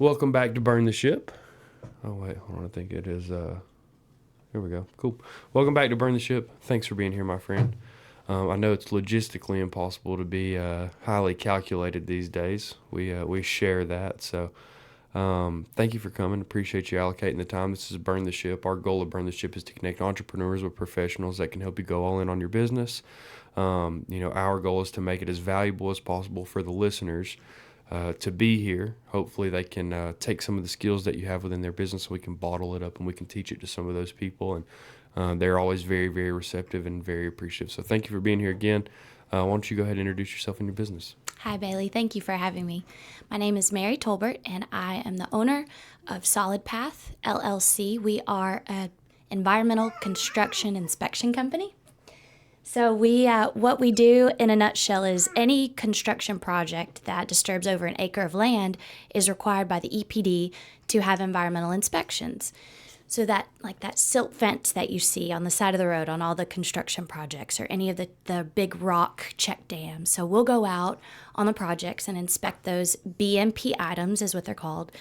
Welcome back to Burn the Ship. Oh, wait, hold on. I think it is, here we go. Cool. Welcome back to Burn the Ship. Thanks for being here, my friend. I know it's logistically impossible to be highly calculated these days. We share that. So thank you for coming. Appreciate you allocating the time. This is Burn the Ship. Our goal of Burn the Ship is to connect entrepreneurs with professionals that can help you go all in on your business. Our goal is to make it as valuable as possible for the listeners to be here. Hopefully they can take some of the skills that you have within their business, so we can bottle it up and we can teach it to some of those people. And they're always very, very receptive and very appreciative. So thank you for being here again. Why don't you go ahead and introduce yourself and your business? Hi, Bailey. Thank you for having me. My name is Mary Tolbert, and I am the owner of Solid Path, LLC. We are an environmental construction inspection company. So what we do in a nutshell is any construction project that disturbs over an acre of land is required by the EPD to have environmental inspections. So that silt fence that you see on the side of the road on all the construction projects, or any of the big rock check dams. So we'll go out on the projects and inspect those BMP items, is what they're called.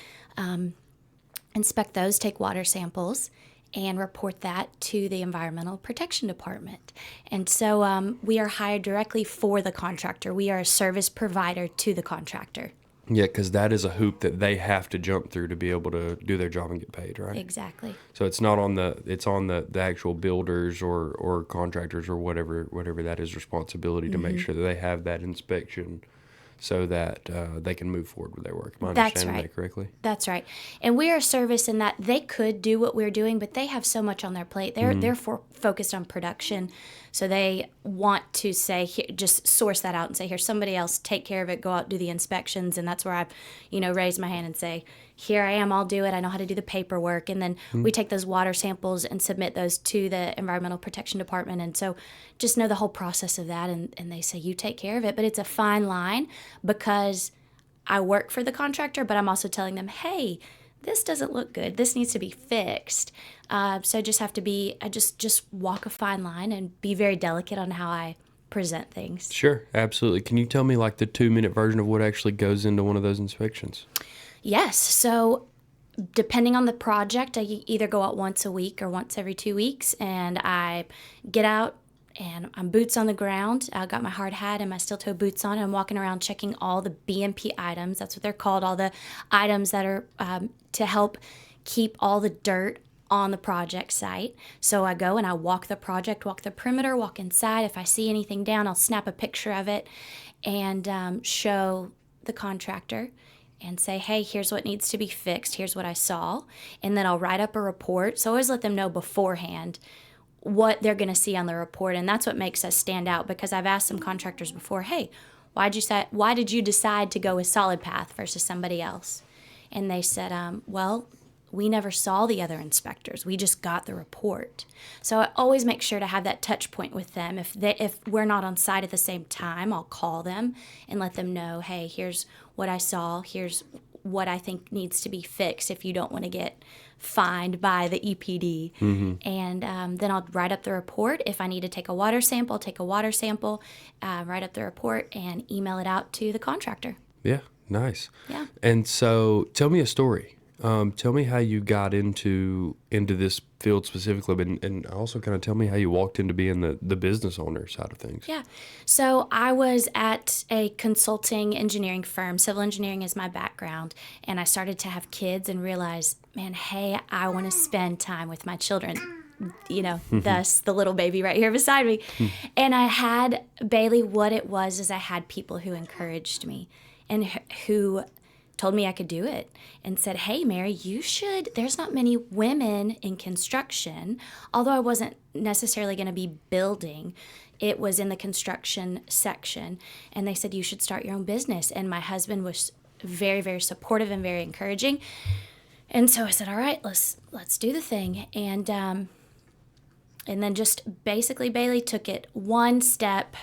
Inspect those, take water samples, and report that to the Environmental Protection Department. And so we are hired directly for the contractor. We are a service provider to the contractor. Yeah, because that is a hoop that they have to jump through to be able to do their job and get paid, right? Exactly. So it's not on the actual builders or contractors or whatever that is responsibility to make sure that they have that inspection so that they can move forward with their work. Am I understanding that correctly? That's right. And we are a service in that they could do what we're doing, but they have so much on their plate. They're focused on production. So they want to say, here, just source that out and say, here, somebody else take care of it, go out, do the inspections. And that's where I, raise my hand and say, here I am, I'll do it. I know how to do the paperwork. And then we take those water samples and submit those to the Environmental Protection Department. And so just know the whole process of that. And they say, you take care of it. But it's a fine line, because I work for the contractor, but I'm also telling them, hey, this doesn't look good. This needs to be fixed. So I just have to just walk a fine line and be very delicate on how I present things. Sure, absolutely. Can you tell me the 2-minute version of what actually goes into one of those inspections? Yes. So depending on the project, I either go out once a week or once every 2 weeks, and I get out and I'm boots on the ground. I got my hard hat and my steel-toe boots on, and I'm walking around checking all the BMP items. That's what they're called, all the items that are to help keep all the dirt on the project site. So I go and I walk the project, walk the perimeter, walk inside. If I see anything down, I'll snap a picture of it and show the contractor and say, hey, here's what needs to be fixed. Here's what I saw. And then I'll write up a report. So I always let them know beforehand what they're going to see on the report. And that's what makes us stand out, because I've asked some contractors before, hey, why did you decide to go with Solid Path versus somebody else? And they said, well, we never saw the other inspectors. We just got the report. So I always make sure to have that touch point with them. If we're not on site at the same time, I'll call them and let them know, hey, here's what I saw. Here's what I think needs to be fixed if you don't want to get fined by the EPD. And then I'll write up the report. If I need to take a water sample, take a water sample, write up the report, and email it out to the contractor. Yeah, nice. Yeah. And so tell me a story. Tell me how you got into this field specifically, and also kind of tell me how you walked into being the business owner side of things. Yeah. So I was at a consulting engineering firm. Civil engineering is my background. And I started to have kids and realized, man, hey, I want to spend time with my children. Thus the little baby right here beside me. And I had, Bailey, what it was is I had people who encouraged me and who told me I could do it and said, hey, Mary, there's not many women in construction, although I wasn't necessarily going to be building. It was in the construction section. And they said, you should start your own business. And my husband was very, very supportive and very encouraging. And so I said, all right, let's do the thing. And then just basically, Bailey, took it one step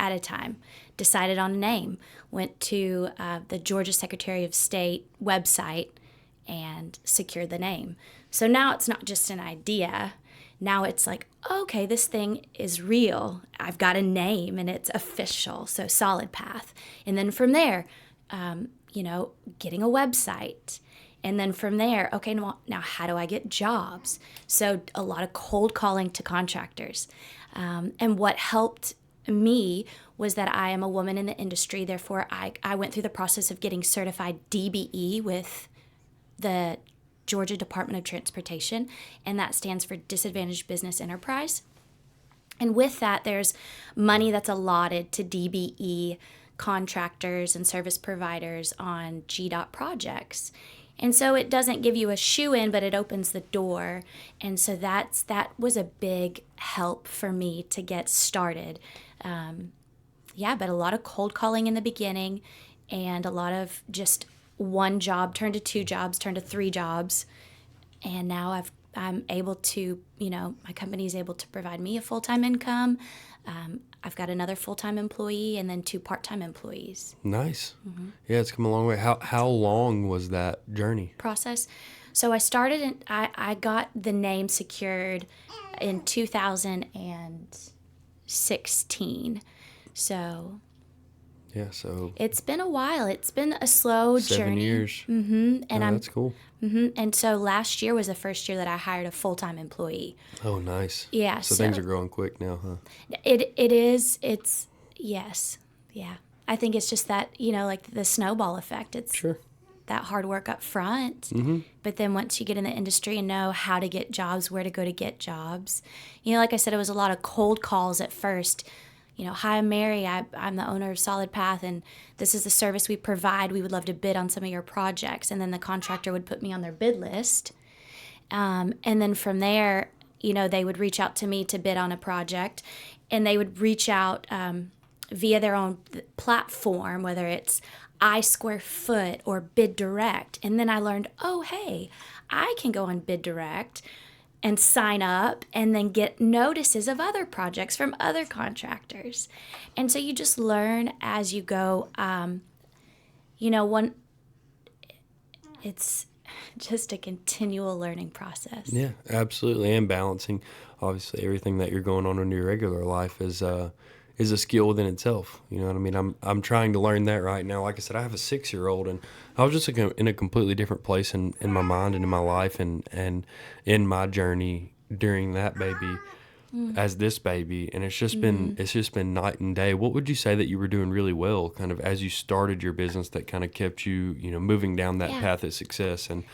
at a time. Decided on a name, went to the Georgia Secretary of State website and secured the name. So now it's not just an idea. Now it's like, okay, this thing is real. I've got a name and it's official. So Solid Path. And then from there, getting a website. And then from there, okay, now how do I get jobs? So a lot of cold calling to contractors. And what helped me was that I am a woman in the industry. Therefore, I went through the process of getting certified DBE with the Georgia Department of Transportation, and that stands for Disadvantaged Business Enterprise. And with that, there's money that's allotted to DBE contractors and service providers on GDOT projects. And so it doesn't give you a shoe-in, but it opens the door. And so that was a big help for me to get started. But a lot of cold calling in the beginning, and a lot of just one job turned to 2 jobs, turned to 3 jobs. And now I'm able to, my company is able to provide me a full-time income. I've got another full-time employee and then 2 part-time employees. Nice. Mm-hmm. Yeah, it's come a long way. How long was that journey? Process. So I started, I got the name secured in 2016. So... Yeah, so... It's been a while. It's been a slow 7 journey. years. Mm-hmm. And that's cool. Mm-hmm. And so last year was the first year that I hired a full-time employee. Oh, nice. Yeah. So things are growing quick now, huh? It is. It's, yes. Yeah. I think it's just that, like the snowball effect. It's sure. That hard work up front. Mm-hmm. But then once you get in the industry and know how to get jobs, where to go to get jobs. Like I said, it was a lot of cold calls at first. Hi, I'm Mary. I'm the owner of Solid Path, and this is the service we provide. We would love to bid on some of your projects. And then the contractor would put me on their bid list. And then from there, they would reach out to me to bid on a project, and they would reach out via their own platform, whether it's iSquare Foot or Bid Direct. And then I learned, oh, hey, I can go on Bid Direct and sign up and then get notices of other projects from other contractors. And so you just learn as you go. It's just a continual learning process. Yeah, absolutely. And balancing, obviously, everything that you're going on in your regular life is a skill within itself. You know what I mean? I'm trying to learn that right now. Like I said, I have a 6-year-old, and I was just in a completely different place in my mind and in my life and in my journey during that baby as this baby. And it's just been night and day. What would you say that you were doing really well kind of as you started your business that kind of kept you, moving down that path of success? And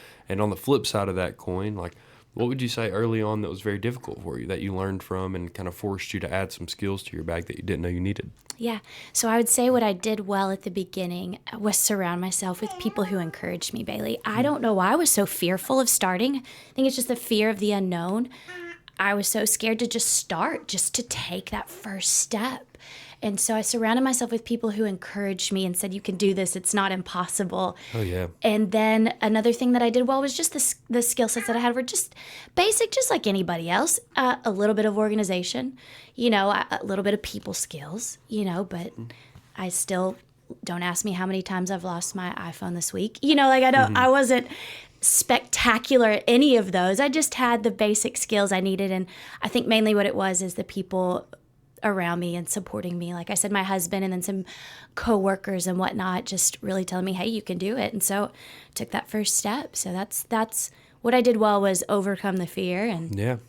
on the flip side of that coin, like, what would you say early on that was very difficult for you that you learned from and kind of forced you to add some skills to your bag that you didn't know you needed? Yeah. So I would say what I did well at the beginning was surround myself with people who encouraged me, Bailey. I don't know why I was so fearful of starting. I think it's just the fear of the unknown. I was so scared to just start, just to take that first step. And so I surrounded myself with people who encouraged me and said, you can do this. It's not impossible. Oh, yeah. And then another thing that I did well was just the skill sets that I had were just basic, just like anybody else. A little bit of organization, a little bit of people skills, but I still, don't ask me how many times I've lost my iPhone this week. I wasn't spectacular at any of those. I just had the basic skills I needed. And I think mainly what it was is the people around me and supporting me. Like I said, my husband and then some coworkers and whatnot, just really telling me, hey, you can do it. And so took that first step. So that's what I did well was overcome the fear and then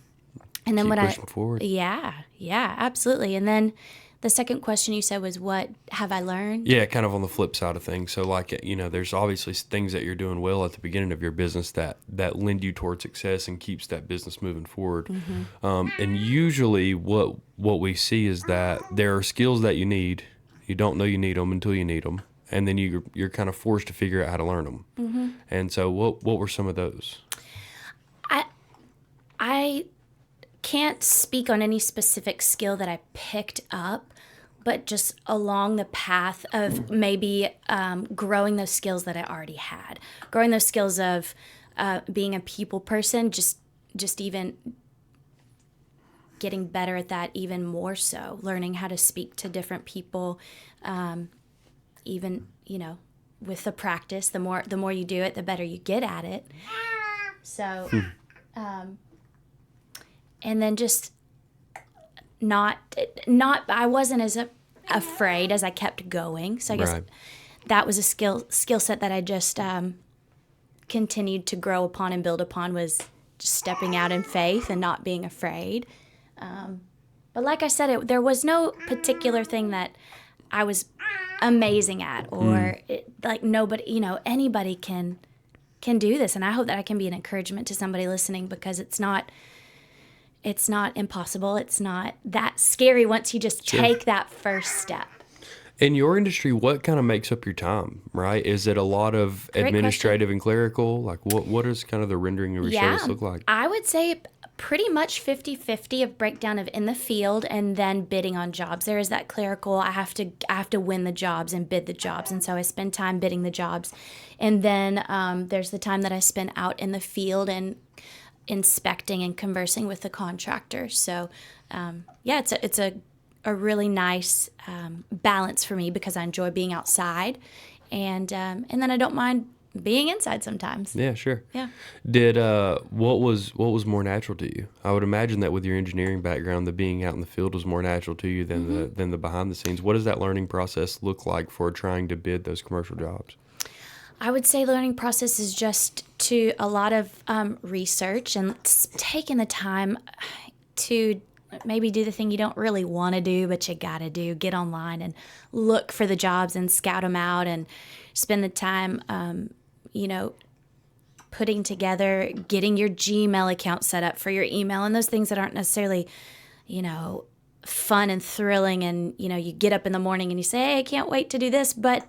keep pushing forward. Yeah, absolutely. And then the second question you said was, what have I learned? Yeah, kind of on the flip side of things. So like, there's obviously things that you're doing well at the beginning of your business that lend you towards success and keeps that business moving forward. Mm-hmm. And usually what we see is that there are skills that you need. You don't know you need them until you need them. And then you're kind of forced to figure out how to learn them. Mm-hmm. And so what were some of those? I can't speak on any specific skill that I picked up, but just along the path of maybe growing those skills that I already had, growing those skills of being a people person, just even getting better at that even more so, learning how to speak to different people, even, with the practice, the more you do it, the better you get at it. So, and then just not I wasn't as afraid as I kept going. So I guess that was a skill set that I just continued to grow upon and build upon, was just stepping out in faith and not being afraid. But like I said, there was no particular thing that I was amazing at, or like nobody, anybody can do this. And I hope that I can be an encouragement to somebody listening, because it's not impossible. It's not that scary once you just take that first step. In your industry, what kind of makes up your time, right? Is it a lot of administrative and clerical? Like what is kind of the rendering of your service look like? I would say pretty much 50-50 of breakdown of in the field and then bidding on jobs. There is that clerical, I have to win the jobs and bid the jobs, and so I spend time bidding the jobs. And then there's the time that I spend out in the field and inspecting and conversing with the contractors. So it's a really nice balance for me, because I enjoy being outside, and then I don't mind being inside sometimes. Yeah, sure. Yeah. Did what was more natural to you? I would imagine that with your engineering background, the being out in the field was more natural to you than the behind the scenes. What does that learning process look like for trying to bid those commercial jobs? I would say learning process is just to a lot of research and taking the time to maybe do the thing you don't really want to do, but you got to do. Get online and look for the jobs and scout them out, and spend the time, putting together, getting your Gmail account set up for your email, and those things that aren't necessarily, fun and thrilling. And, you get up in the morning and you say, hey, I can't wait to do this. But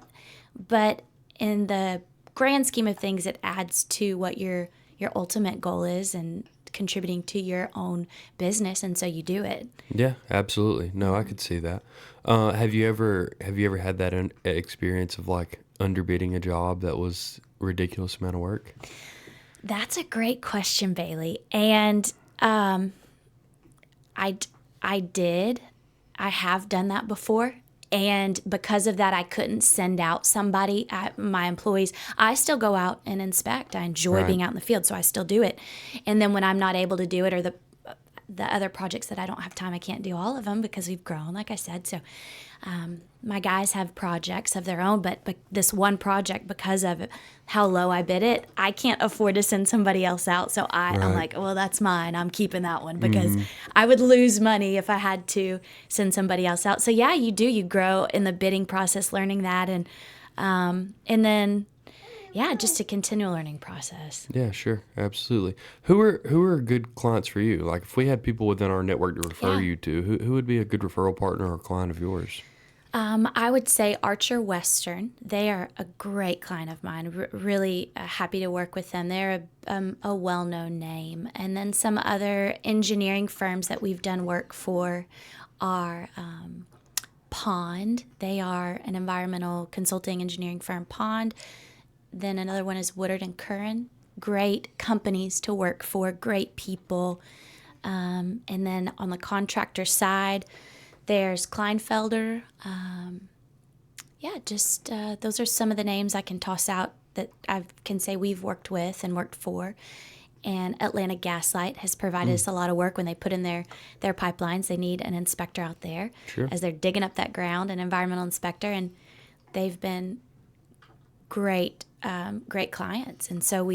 in the grand scheme of things, it adds to what your ultimate goal is, and contributing to your own business, and so you do it. Yeah, absolutely. No, I could see that. Have you ever had that experience of like underbidding a job that was a ridiculous amount of work? That's a great question, Bailey. And I did. I have done that before. And because of that, I couldn't send out somebody, my employees. I still go out and inspect. I enjoy being out in the field, so I still do it. And then when I'm not able to do it, or the other projects that I don't have time, I can't do all of them because we've grown, like I said. So my guys have projects of their own, but this one project, because of how low I bid it, I can't afford to send somebody else out. So I'm like, well, that's mine. I'm keeping that one, because I would lose money if I had to send somebody else out. So yeah, you grow in the bidding process, learning that, and then just a continual learning process. Yeah, sure, absolutely. Who are good clients for you? Like, if we had people within our network to refer you to, who would be a good referral partner or client of yours? I would say Archer Western. They are a great client of mine. Really happy to work with them. They're a well-known name. And then some other engineering firms that we've done work for are Pond. They are an environmental consulting engineering firm, Pond. Then another one is Woodard and Curran. Great companies to work for, great people. And then on the contractor side, there's Kleinfelder. Those are some of the names I can toss out that I can say we've worked with and worked for. And Atlanta Gaslight has provided us a lot of work when they put in their pipelines. They need an inspector out there as they're digging up that ground, an environmental inspector, and they've been great clients. And so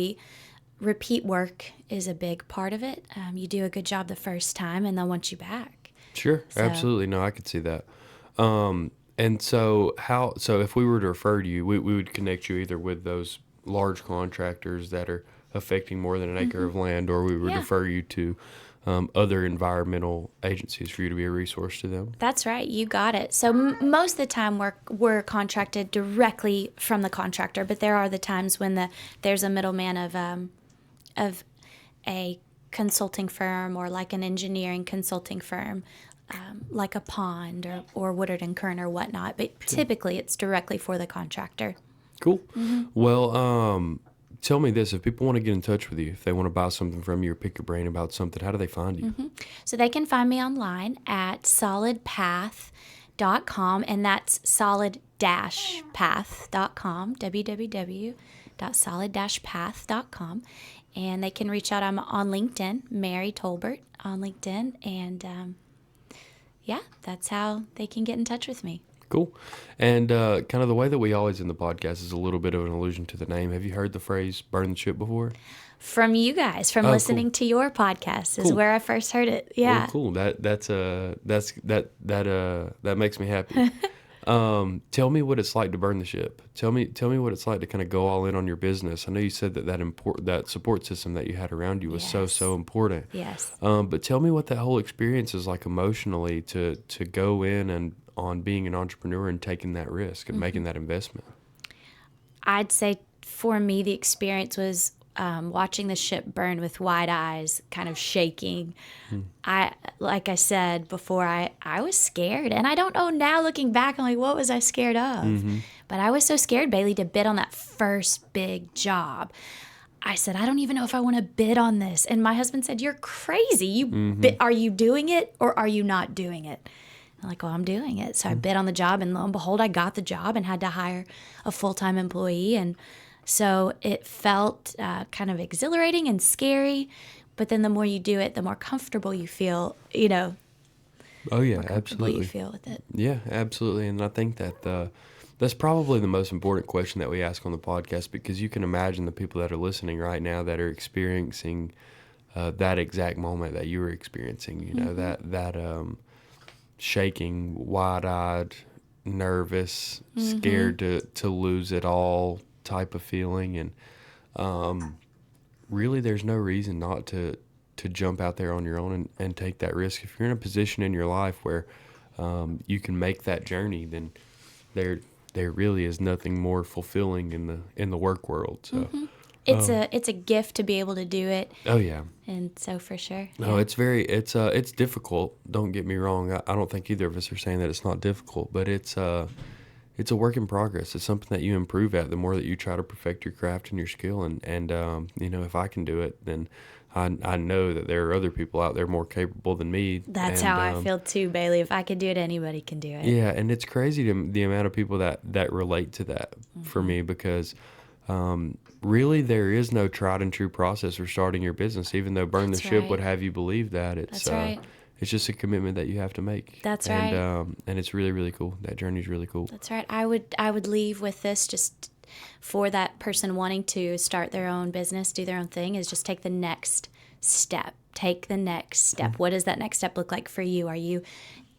repeat work is a big part of it. You do a good job the first time, and they'll want you back. Sure, absolutely. No, I could see that. And so if we were to refer to you, we would connect you either with those large contractors that are affecting more than an acre of land, or we would refer you to other environmental agencies for you to be a resource to them. That's right. You got it. So most of the time we're contracted directly from the contractor, but there are the times when there's a middleman of a consulting firm, or like an engineering consulting firm, like a Pond or Woodard and Curran or whatnot. But typically it's directly for the contractor. Cool. Mm-hmm. Well, tell me this. If people want to get in touch with you, if they want to buy something from you or pick your brain about something, how do they find you? Mm-hmm. So they can find me online at solidpath.com, and that's solid-path.com, www.solid-path.com. And they can reach out. I'm on LinkedIn, Mary Tolbert on LinkedIn. And that's how they can get in touch with me. Cool. And kind of the way that we always end the podcast is a little bit of an allusion to the name. Have you heard the phrase "burn the ship" before? From you guys, from listening to your podcast is where I first heard it. Yeah. Well, cool. That makes me happy. Tell me what it's like to burn the ship. Tell me what it's like to kind of go all in on your business. I know you said that support system that you had around you was so important. Yes. But tell me what that whole experience is like emotionally to go in and on being an entrepreneur and taking that risk and making that investment. I'd say for me, the experience was watching the ship burn with wide eyes, kind of shaking. Like I said before, I was scared. And I don't know now looking back, I'm like, what was I scared of? But I was so scared, Bailey, to bid on that first big job. I said, I don't even know if I want to bid on this. And my husband said, you're crazy. Are you doing it or are you not doing it? I'm like, well, I'm doing it. So I bid on the job, and lo and behold, I got the job and had to hire a full-time employee. And so it felt kind of exhilarating and scary. But then the more you do it, the more comfortable you feel, Oh, yeah, more comfortable absolutely. you feel with it. Yeah, absolutely. And I think that that's probably the most important question that we ask on the podcast, because you can imagine the people that are listening right now that are experiencing that exact moment that you were experiencing, that shaking, wide-eyed, nervous, scared to lose it all type of feeling. And really there's no reason not to jump out there on your own and take that risk. If you're in a position in your life where you can make that journey, then there really is nothing more fulfilling in the work world. So It's a gift to be able to do it. oh yeah. And so for sure. No, it's difficult. Don't get me wrong. I don't think either of us are saying that it's not difficult, but it's a work in progress. It's something that you improve at the more that you try to perfect your craft and your skill. And if I can do it, then I know that there are other people out there more capable than me. That's and, how I feel too, Bailey. If I could do it, anybody can do it. Yeah, and it's crazy the amount of people that relate to that for me, because really there is no tried and true process for starting your business, even though Burn the Ship would have you believe that. It's That's right. It's just a commitment that you have to make. That's right. And it's really, really cool. That journey's really cool. That's right. I would leave with this, just for that person wanting to start their own business, do their own thing, is just take the next step. Take the next step. What does that next step look like for you? Are you,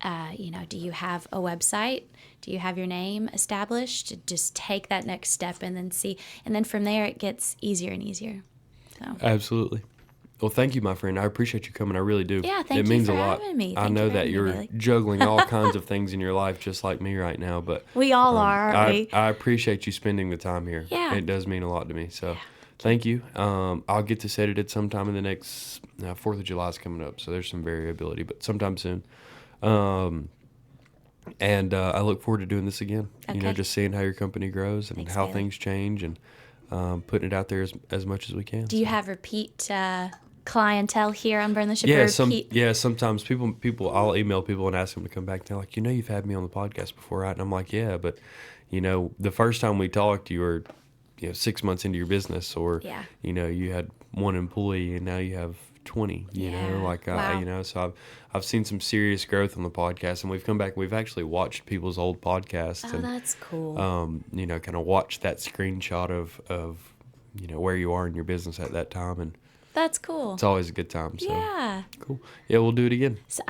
do you have a website? Do you have your name established? Just take that next step and then see. And then from there, it gets easier and easier. So. Absolutely. Well, thank you, my friend. I appreciate you coming. I really do. Yeah, thank it you means for a lot. having me. I Thank know you for that having me, you're Bailey. juggling all kinds of things in your life, just like me right now. But We all are, aren't we? I appreciate you spending the time here. Yeah. It does mean a lot to me. So thank you. I'll get to set it sometime in the next 4th of July is coming up. So there's some variability, but sometime soon. And I look forward to doing this again. Okay. Just seeing how your company grows and Thanks, how Bailey. things change, and putting it out there as much as we can. Do you have repeat clientele here on Burn the Ship? Yeah, Repeat? sometimes people I'll email people and ask them to come back. They're like, you've had me on the podcast before, right? And I'm like, yeah, but the first time we talked, you were 6 months into your business, or Yeah. you had one employee and now you have 20. Wow. So I've seen some serious growth on the podcast, and we've come back. We've actually watched people's old podcasts, Oh, and that's cool. kind of watched that screenshot of where you are in your business at that time, and That's cool. it's always a good time. So Yeah. cool. Yeah, we'll do it again. So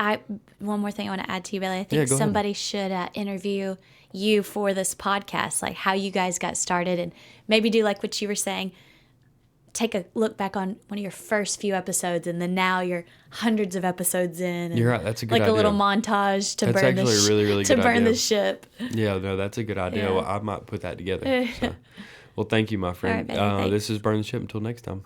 one more thing I want to add to you, Bailey. I Yeah, think go ahead. somebody should interview you for this podcast, like how you guys got started, and maybe do like what you were saying. Take a look back on one of your first few episodes, and then now you're hundreds of episodes in. And You're right. That's a good like idea. a little montage to That's burn the actually a really, really to good burn idea. the ship. Yeah, no, that's a good idea. Yeah. Well, I might put that together. So. Well, thank you, my friend. All right, Bailey, This thanks. is Burn the Ship. Until next time.